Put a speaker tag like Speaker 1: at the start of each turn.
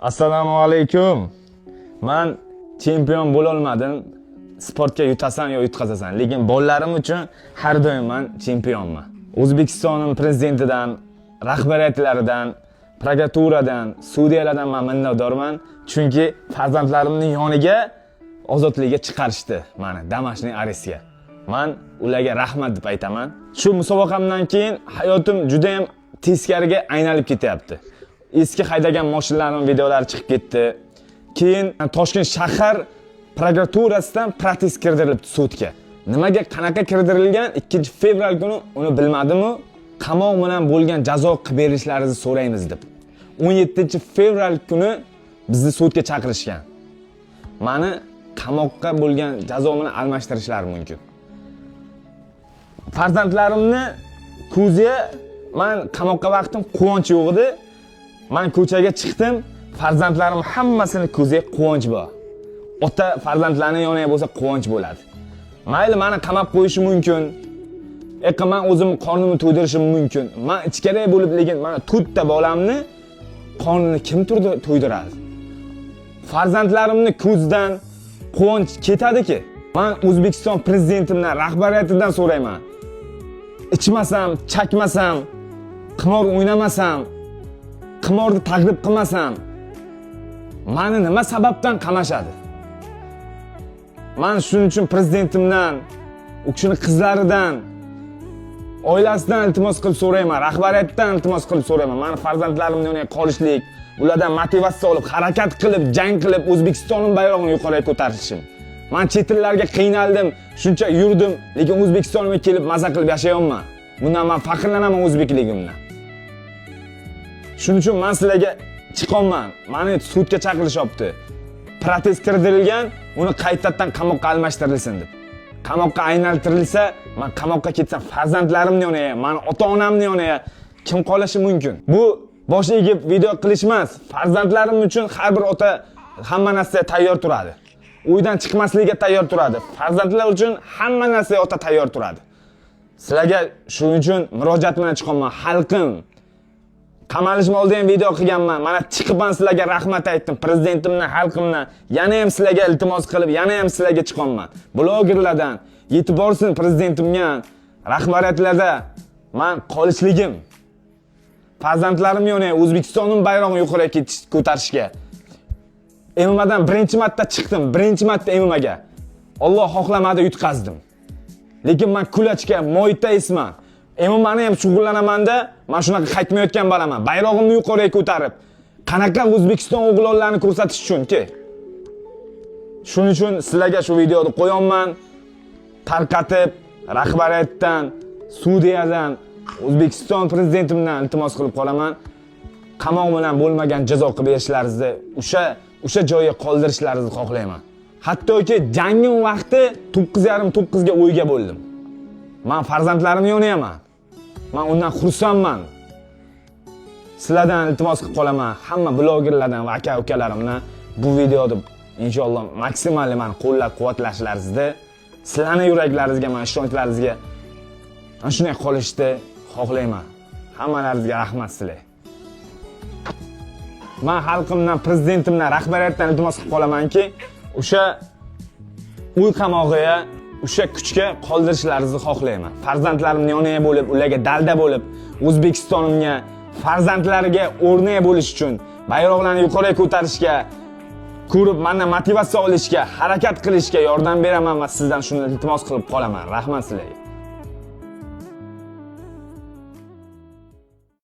Speaker 1: Assalomu alaykum. Men chempion bo'la olmadim. Sportga yutasan yo yutqazasan, lekin bolalarim uchun har doim men chempionman. O'zbekistonning prezidentidan, rahbariyatlaridan, prokuraturadan, sudyalardan men minnatdorman, chunki farzandlarimning yoniga ozodlikka chiqarishdi meni Damashqning arestga. Men ularga rahmat deb aytaman. Shu musobaqamdan keyin hayotim juda ham teskariga aylanib ketyapti. Eski haydagan mashinalarning videolari chiqib ketdi. Keyin Toshkent shahar prokuraturasidan protest kirdirilibdi sudga. Nimaga qanaqa kirdirilgan 2-fevral kuni uni bilmadim-u, qamoq bilan bo'lgan jazo qilib berishlaringizni so'raymiz deb. 17-fevral kuni bizni sudga chaqirishgan. Meni qamoqqa bo'lgan jazo bilan almashtirishlari mumkin. Farzandlarimni ko'ziga men qamoqqa vaqtim quvonch yo'q edi. Men ko'chaga chiqdim, farzandlarim hammasini ko'ziga quvonch bor. Ota farzandlarning yoniga bo'lsa quvonch bo'ladi. Mayli meni qamab qo'yishi mumkin. Men o'zim qornimni to'ydirishim mumkin. Men ichkariy bo'lib, lekin mana to'rtta bolamni qornini kim turdi to'ydiradi? Farzandlarimni ko'zdan quvonch ketadi-ki. Men O'zbekiston prezidentimdan, rahbariyatidan so'rayman. Ichmasam, chakmasam, qimor o'ynamasam, qimorni taklif qilmasam, meni nima sababdan qamashadi? Men shuning uchun prezidentimdan, u kishining qizlaridan, oilasidan iltimos qilib so'rayman, rahbariyatdan iltimos qilib so'rayman. Meni farzandlarimni yoniga qolishlik, ulardan motivatsiya olib, harakat qilib, jang qilib, O'zbekistonning bayrog'ini yuqoriga ko'tarishim. Men chet ellarga qiynaldim, shuncha yurdim, lekin O'zbekistonga kelib maza qilib yashayapman. Bundan men faxrlanaman o'zbekligimdan. Shuning uchun men sizlarga chiqolman. Meni sudga chaqirishyapti. Protest kirdirilgan, uni qaytadan qamoqqa almashtirilsin deb. Qamoqqa aylantirilsa, men qamoqqa ketsam, farzandlarimni yoniga, meni ota-onamni yoniga kim qolishi mumkin? Bu bosh egib video qilish emas. Farzandlarim uchun har bir ota hamma narsaga tayyor turadi. Uydan chiqmasligiga tayyor turadi. Farzandlar uchun hamma narsaga ota tayyor turadi. Sizlarga shuning uchun murojaat bilan chiqaman. Xalqim, qamalishim oldiga ham video qilganman. Mana chiqibman sizlarga rahmat aytdim. Prezidentimdan, xalqimdan yana ham sizlarga iltimos qilib, yana ham sizlarga chiqaman. Blogerlardan yetib borsin prezidentimga, rahbariyatlarda men qolishligim. Farzandlarim yoniga O'zbekistonning bayrog'ini yuqoriga ko'tarishga. MMAdan birinchi marta chiqdim, birinchi marta MMAga. Alloh xohlamadi yutqazdim. Lekin men kulachga, moyta isman. MMAni ham shug'ullanaman-da, men shunaqa qaytmayotgan bo'laman. Bayrog'imni yuqoriga ko'tarib, qanaqa O'zbekiston o'g'lonlarini ko'rsatish uchun-ki. Shuning uchun sizlarga shu videoni qo'yamman. Tarqatib, rahbariyatdan, sudyadan, O'zbekiston prezidentimdan iltimos qilib qolaman. Qamoq bilan bo'lmagan jazo qilib berishlaringizni, o'sha joyga qoldirishlaringizni xohlayman. Hattoki jangning vaqti 9:30-9 ga o'yga bo'ldim. Men farzandlarimni yoniyaman. Men undan xursandman. Sizlardan iltimos qilib qolaman, hamma blogerlardan va aka-ukalarimdan bu videoni inshaalloh maksimal meni qo'llab-quvvatlashlaringizni, sizlarning yuraklaringizga, men ishonchlaringizga ana shunday qolishni xohlayman. Hammalaringizga rahmat sizlar. Men xalqimdan, prezidentimdan, rahbariyatdan iltimos qilib qolamanki, o'sha uy qamog'iga, o'sha kuchga qoldirishlaringizni xohlayman. Farzandlarimning yoniga bo'lib, ularga dalda bo'lib, O'zbekistonimga, farzandlariga o'rnak bo'lish uchun, bayroqlarni yuqoriga ko'tarishga, ko'rib mendan motivatsiya olishga, harakat qilishga yordam beraman va sizdan shuni iltimos qilib qolaman. Rahmat sizlarga.